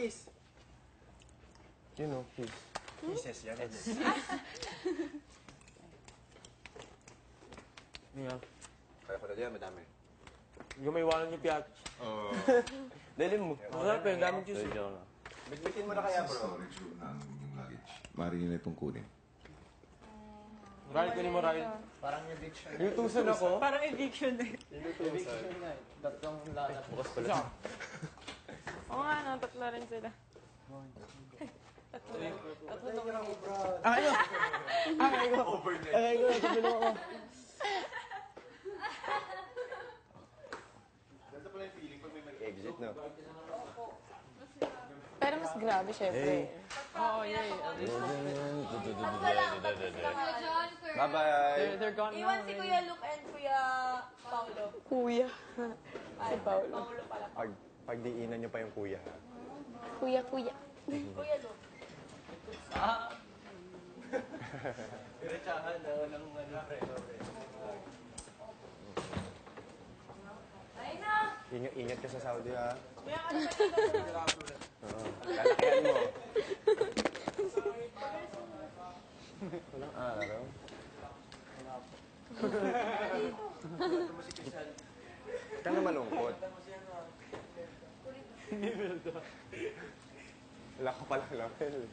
kiss. You know, kiss. Kisses yan. Yeah. Kaya ko na diyan, madami. Yung may iwanan niyo piyat. Oo. Dali mo. Masarap eh, daming juice. Bitbitin mo na kaya, bro. Storage room ng inyong luggage. Maaari nyo na itong kunin. Ryan, kunin mo Ryan. Parang eviction. Yutusan ako. Parang eviction eh. Eviction na eh. Tatlong lalap. Bukas pala. Oo nga, no, tatlo rin sila. Tatlo naman ako, bro. Ganito pala yung feeling pag may mag-exit, no? Pero mas grabe, syempre. Oo, yeah. Bye-bye! They're gone Iwan now. si Kuya Luke and Kuya Paulo. Kuya. Si Paolo. Paulo pala. Pagdiinan niyo pa yung kuya, ha? Kuya. Kuya Luke. Diretsahan na ng pre. Ayun na! Ingat ka sa Saudi, ha? Kuya ka na Oo. Lalakihan mo. Walang araw. Ka na malungkot. Wala ka pala level.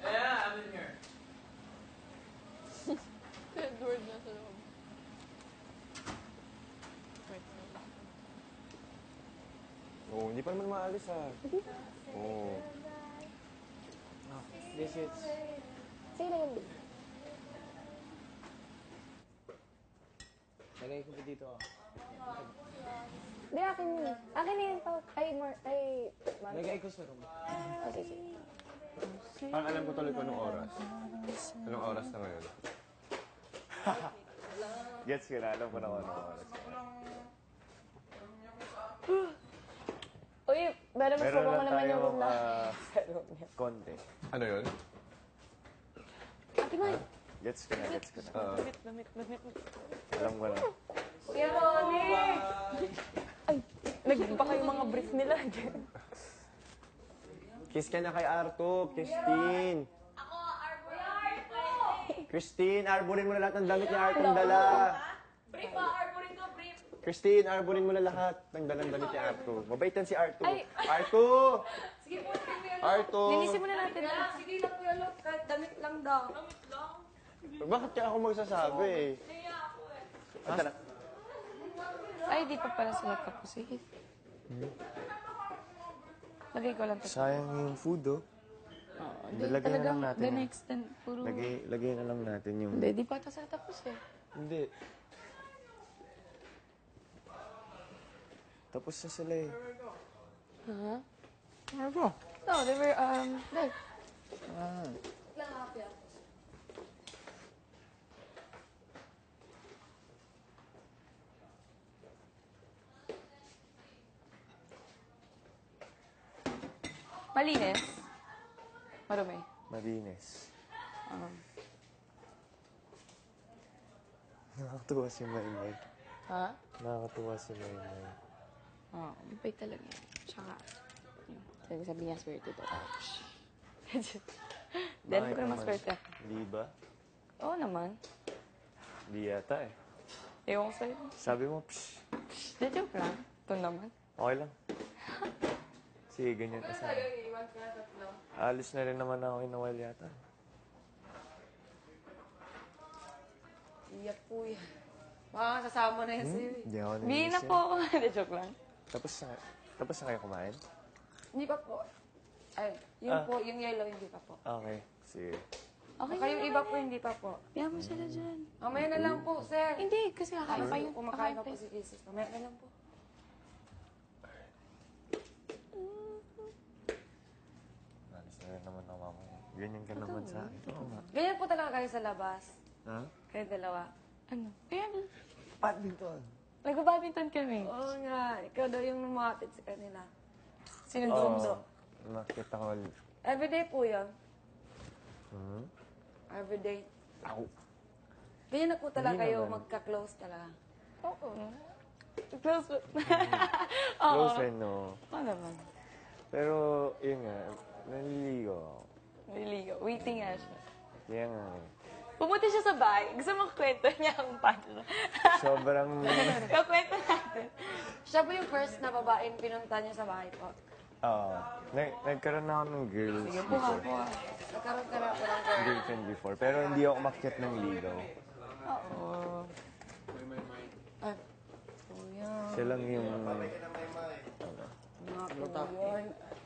Yeah, I'm in here. Edward na sa loob. Oo, hindi pa naman maalis, ha? Oo. This is... Sige na yun. Lagay ko pa dito, ah. Di, akin yun. Akin na yun, Pao. Ay, Lagay ko sa room. Okay, sige. Ang alam ko tuloy ko anong oras. Anong oras na ngayon? Gets ko na, alam ko na kung anong oras. Uy, pero mas Meron mo lang naman yung room na. tayong konti. Ano yun? Ate Mai, Gets ko na. Damit. Alam ko na. Kuya Ronnie! Ay, nagba yung mga brief nila. Kiss ka na kay Arto, Christine. Ako, Arbo. Christine, arborin mo na lahat ng damit ni Arto dala. Brief ha, Arbo rin to, brief. Christine, arborin mo na lahat ng dalang damit ni Arto. Mabaitan si Arto. Ay. Arto! Sige po, sige Kuya Luke. Arto! Linisin muna natin. Sige lang, Kuya Luke. Kahit damit lang daw. Damit lang? Bakit kaya ako magsasabi eh? Kaya ako eh. Tara. Ay, di pa pala sila tapos. Sige. Lagay ko lang ito. Sayang yung food, oh. Lagay na lang natin. The next, then, puro... Lagay na lang natin yung... Hindi, di pa ito sila tapos eh. Hindi. Tapos na sila eh. Huh? Ano ba? No, they were, there. Lang ako yan. Malinis? Marumi? Malinis. Nakakatuwa si Maymay. Ha? Nakakatuwa si Maymay. Oo, mabay talaga yun. Tsaka, yun. Sabi niya, swerte to. Dahil ko naman swerte ako. Di ba? Oo naman. Di yata eh. Ewan ko sa'yo. Sabi mo, psh, Di, joke lang. Ito naman. okay lang. Sige, ganyan ka sana. Alis na rin naman ako in a while yata. Iyak po yan. Baka kasama na yan sa'yo eh. Hindi ako Hindi na po ako. Di, joke lang. Tapos na kayo kumain? Hindi pa po. Ay, yung po, yung yellow, hindi pa po. Okay, sige. Okay Baka yung iba po, hindi pa po. Piyan mo sila dyan. Mamaya na lang po, sir. Hindi, kasi kakain pa yung Kumakain pa po si Jesus. Mamaya na lang po. Alis na rin naman ako mamaya. Ganyan ka naman sa akin. Oo nga. Ganyan po talaga kayo sa labas. Ha? Kayo dalawa. Ano? Kaya, Badminton. nag-badminton kami. Oo nga. Ikaw daw yung lumakatid sa kanila. Oo. Sinundo. Nakita ko. Everyday po yun. Hmm? Everyday. Ako. Ganyan na po talaga Hindi kayo naman. magka-close talaga. Oo. Close. Close friend, no. Oo naman. Pero, yun nga, naliligo ako. Naliligo. Waiting nga siya. Kaya nga, Pumunta siya sa bahay. Gusto mo kwento niya kung paano. sobrang, Kakwento natin. Siya po yung first na babaeng pinunta niya sa bahay po. nagkaroon na ako ng girls before. Nagkaroon ka na po ng girl. Girlfriend before. Pero hindi ako umakyat ng ligaw. Oo. Ay, kuya. Siya lang yung,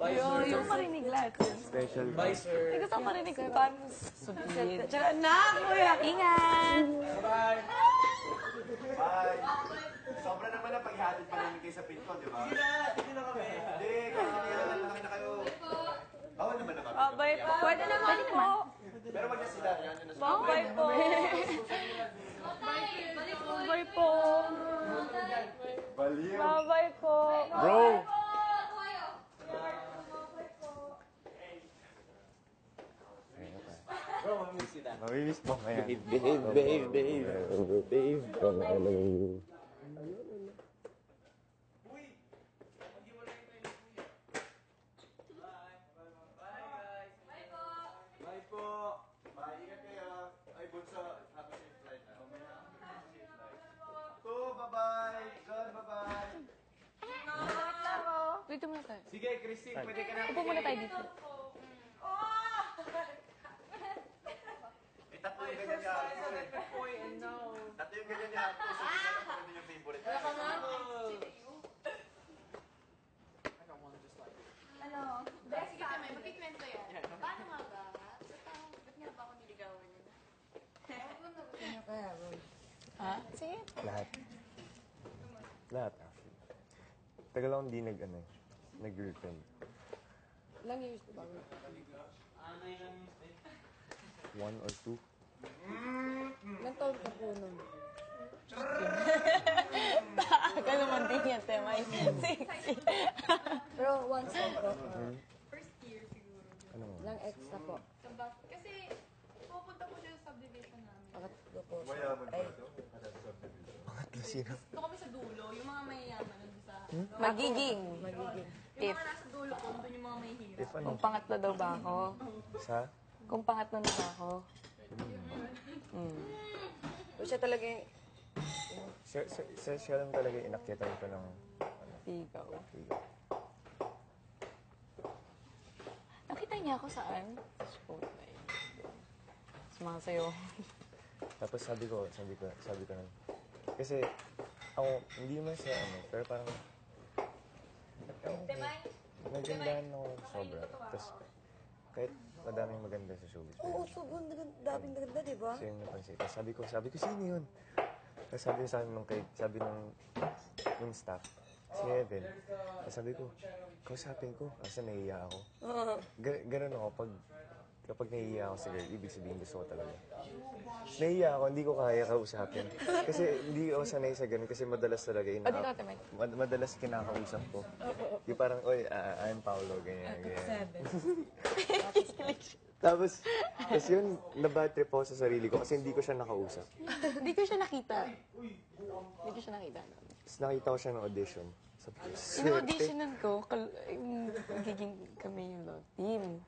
Ayun, yung marinig lahat. special Hindi gusto ko marinig kung paano subihin. Tsaka na, kuya. Ingat! Bye! Sobra naman na paghatid pa namin kayo sa pinto, di ba? Sige na kami. Hindi, kasi malaki na kayo. Bawal naman na kami. Bye po. Pwede naman po. Pero wag na sila, yan yun na sila. Bye po. Bye po. Baliw. Bye po. Bro! Mabilis po kaya. Babe. Bye po. Bye, ingat kayo. Ay, bunso, happy safe flight. To, bye-bye. John, bye-bye. Dito muna tayo. Sige, Christine, pwede ka na. Upo muna tayo dito. Tatlo yung ganyan niya. Tatlo yung ganyan niya. Puso ko na lang kung ano yung favorite. Sige kami, magkikwento yan. Paano nga ba? Ba't nga ba ako niligawan niya? Ha? Sige. Lahat. Lahat, actually. Tagal akong di nag-girlfriend. Ilang years ba? 1 or 2. Ilang taon ka po nun? Baka naman din yan, tema. Sexy. Pero once na po. First year siguro. Ano mo? Ilang ex na po. Kasi pupunta po siya sa subdivision namin. Pangatlo po. Mayaman Ay, ba ito? Pangatlo sino? Doon kami sa dulo, yung mga mayayaman nandun sa... Magiging. Yung mga nasa dulo po, doon yung mga mahihirap. If ano? Kung pangatlo daw ba ako? Sa? Kung pangatlo na ba ako? so siya talaga yung... Siya lang talaga inakyatan ko ng Ikaw. ligaw. Nakita niya ako saan? Sa sport ba yun? Sumasayo. Tapos sabi ko nun. Kasi ako, hindi man siya pero parang nagandahan ako sobra. Tapos kahit madaming maganda sa showbiz. Oo, sobrang daming ganda, di ba? Siya yung napansin. Tapos sabi ko, sino yun? Tapos sabi sa akin nung staff, si Evan. Tapos sabi ko, kausapin ko. Kasi nahihiya ako. Ganun ako, kapag nahihiya ako sa girl, ibig sabihin gusto ko talaga. Nahihiya ako, hindi ko kaya kausapin. Kasi hindi ako sanay sa ganun, kasi madalas talaga madalas kinakausap ko. Yung parang, oy, I'm Paolo, ganyan. Tapos yun, nabad trip ako sa sarili ko kasi hindi ko siya nakausap. Hindi ko siya nakita. Tapos nakita ko siya ng audition. Sabi ko, In-auditionan ko, magiging kami yung team.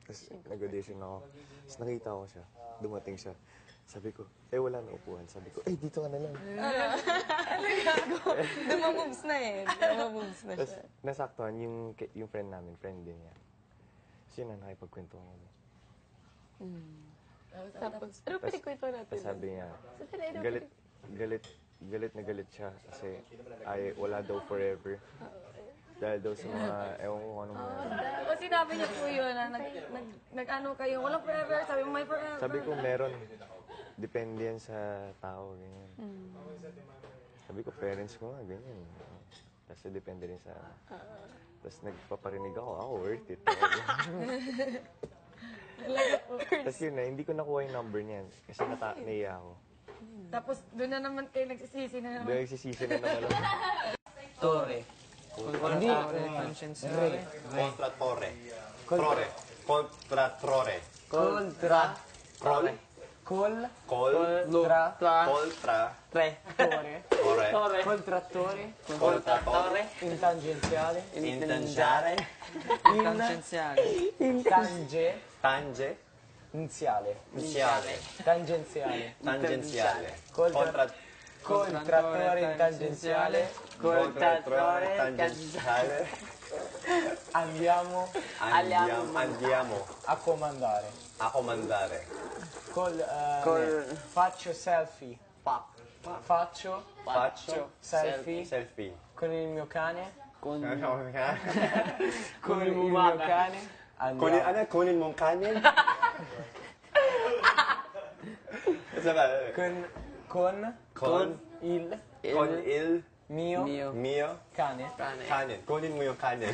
Tapos nag-audition ako. Tapos nakita ko siya. Dumating siya. Sabi ko, wala na upuan. Sabi ko, dito ka na lang. Dumamoves na siya. Tapos nasaktuhan yung friend namin, friend din niya. Tapos yun na, nakipagkwento ako. Tapos, ano pinagkwento natin? Tapos sabi niya, galit na galit siya kasi wala daw forever. Dahil daw sa mga, ewan ko anong mga. Kasi sinabi niya po yun na nag-ano kayo, walang forever, sabi mo may forever. Sabi ko, meron. Depende yan sa tao, ganyan. Sabi ko, parents ko nga, ganyan. Kasi depende rin sa... Tapos nagpaparinig ako worth it. Tapos yun na, hindi ko nakuha yung number niyan. Kasi naiya ako. Tapos doon na naman kayo nagsisisi na naman. Doon nagsisisi na naman ako. Torre. Hindi. Contra Torre. Trore. Contra Trore. Contra. Troll? Col. Tra. Coltra. Tre. Tore. Ore. Col trattore. Coltatore. In tangenziale. Intenziale. Tangenziale. Tange. Tange. Inziale. Iniziale. Tangenziale. Tangenziale. Col Contra. Col trattore in tangenziale. Col trattore. Tangenziale. Andiamo Andiamo a comandare. a comandare. Faccio selfie. Faccio Faccio selfie selfie. con il mio cane. Con Con il mio cane. Andiamo. Con il mong kanin? Sama. Con il Con il mio mio cane. kanin. Kunin mo yung kanin.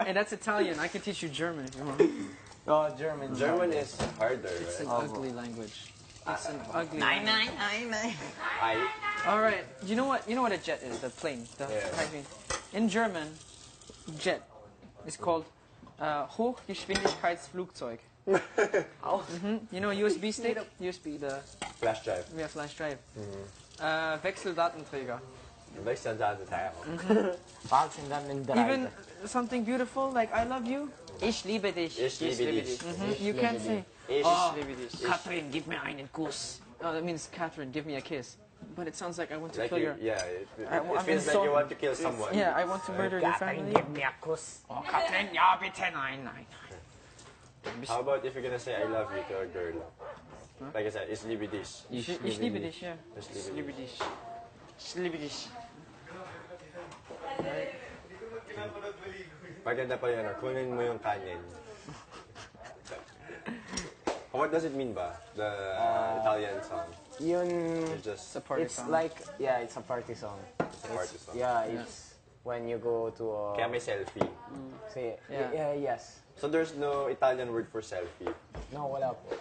Hey, that's Italian. I can teach you German if you want. Oh, German. German is harder, It's an right? ugly language. It's an ugly language. I All right. You know what? You know what a jet is? A plane. The Yeah. plane. In German, jet is called Hochgeschwindigkeitsflugzeug. You know USB stick? USB, the flash drive. flash drive. Wechseldatenträger. Next time down to tayo. Even something beautiful like I love you. Ich liebe dich. Ich liebe dich. You can't say, Ich liebe dich. Katrin, gib mir einen Kuss. Oh, that means Catherine, give me a kiss. But it sounds like I want to like kill your... yeah, it I'm feels like so- you want to kill someone. Yeah, I want to murder your Katrin, family. gib mir Kuss. Oh, Katrin, ja bitte, nein. How about if you're gonna say I love you to a girl? Like I said, ich liebe dich. Ich liebe dich, yeah. Ich liebe dich. Ich liebe dich. Maganda pa yun, kunin mo yung kanin. What does it mean ba? The Italian song? Yun, It's just It's a party it's song. like, yeah, it's a party song. a party song. Yeah, it's when you go to a... Kaya may selfie. Say, Yeah. yes. So there's no Italian word for selfie. No, wala po.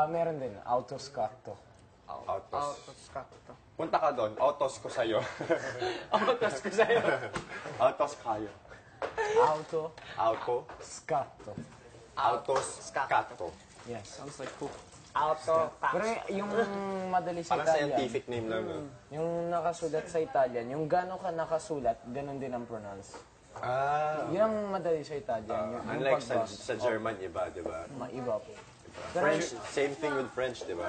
Meron din, autoscatto. Autos. Punta ka doon, autos ko sa'yo. Autos ko sa'yo. Autos kayo. Auto, Auto. scatto. Autos. Scatto. Yes. Sounds like poop. Auto, pero yung madali sa Parang Italian, scientific name lang. No? yung nakasulat sa Italian, yung gano'n ka nakasulat, ganun din ang pronounce. Yun ang madali sa Italian. Yung Unlike pagbasa. sa German, iba, di ba? Maiba po. French, same thing with French, di ba?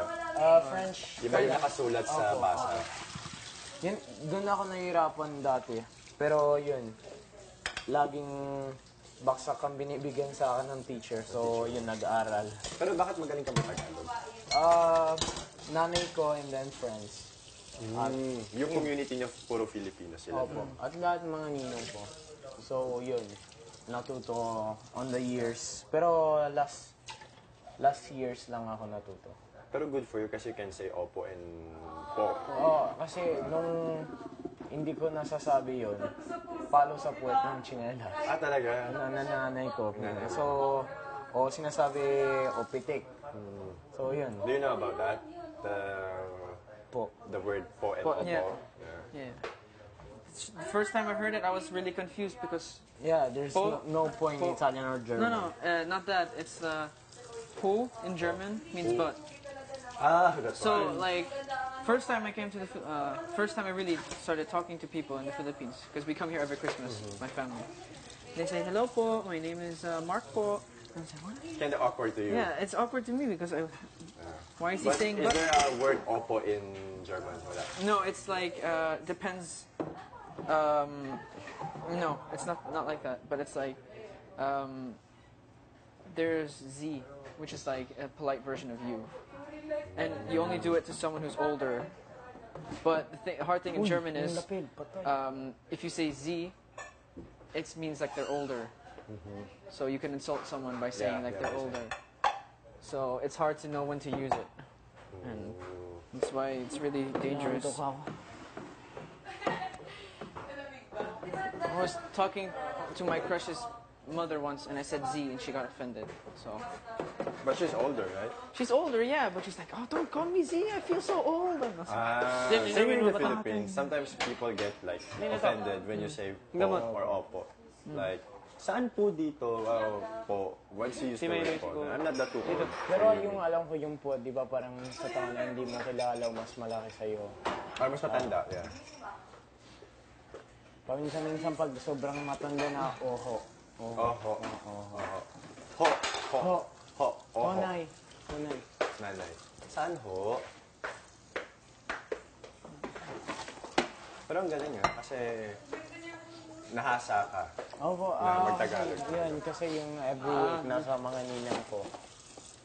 French, Iba yung nakasulat sa Opo, basa. yun, doon ako nahihirapan dati. Pero yun, laging baksak ang binibigyan sa akin ng teacher. So, yun, nag-aaral. Pero bakit magaling ka mag-Tagalog? Nanay ko and then friends. Yung community niyo, puro Filipino sila. Opo. At lahat mga ninong ko. So, yun. Natuto on the years. Pero last years lang ako natuto. Pero good for you kasi you can say opo and po. Oo, kasi nung hindi ko nasasabi yun, palo sa puwet ng tsinelas. Talaga? Nananay ko. So, sinasabi, pitik. So, yun. Do you know about that? Po. The word po and Po, opo. yeah. Yeah. The first time I heard it, I was really confused because... Yeah, there's Po. no point in Po. Italian or German. No, not that. It's po in German means butt. That's So, like, first time I came to first time I really started talking to people in the Philippines, because we come here every Christmas, my family. They say, hello po, my name is Mark po. And I say, what? kind of awkward to you. Yeah, it's awkward to me because why is he But saying is butt? there a word opo in German? Wala. No, it's like, depends. No, it's not like that, but it's like, there's Z, which is like a polite version of you. And you only do it to someone who's older. But the hard thing in German is, if you say Z, it means like they're older. So you can insult someone by saying Yeah, like they're older. So it's hard to know when to use it. And that's why it's really dangerous. I was talking to my crush's mother once, and I said Z, and she got offended. So But she's older, right? she's older, yeah, but she's like, "Oh, don't call me Z. I feel so old." And I was like, Same in the Philippines. Sometimes people get like offended when you say po or opo. Like, Saan po dito po? What's the use Si of Maylay po? siguro. I'm not that too old. Pero yung alam ko yung po, di ba parang sa tao na hindi mo kilala o mas malaki sa'yo. Parang mas matanda, yeah. Paminsan-minsan pag sobrang matanda na, oho. Oho. Oho. Ho. Ho. Ho. Ho. Oho. Honay. Honay. Nanay. Saan ho? Pero ang galing kasi nahasa ka. Opo, Na mag-Tagalog. yun, kasi yung every week nasa mga ninang ko.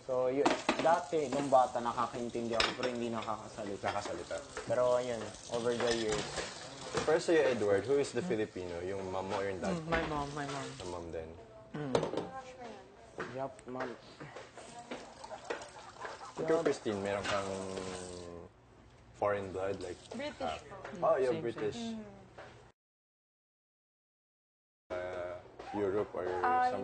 So, yun, dati, nung bata, nakakaintindi ako, pero hindi nakakasalita. Nakasalita. Pero yun, over the years, First sa'yo, Edward, who is the Filipino? Yung mom mo or yung dad? My mom. Sa mom din. yup, ma'am. Ikaw, Christine, meron kang foreign blood? Like, British po. oh, you're British. Europe or some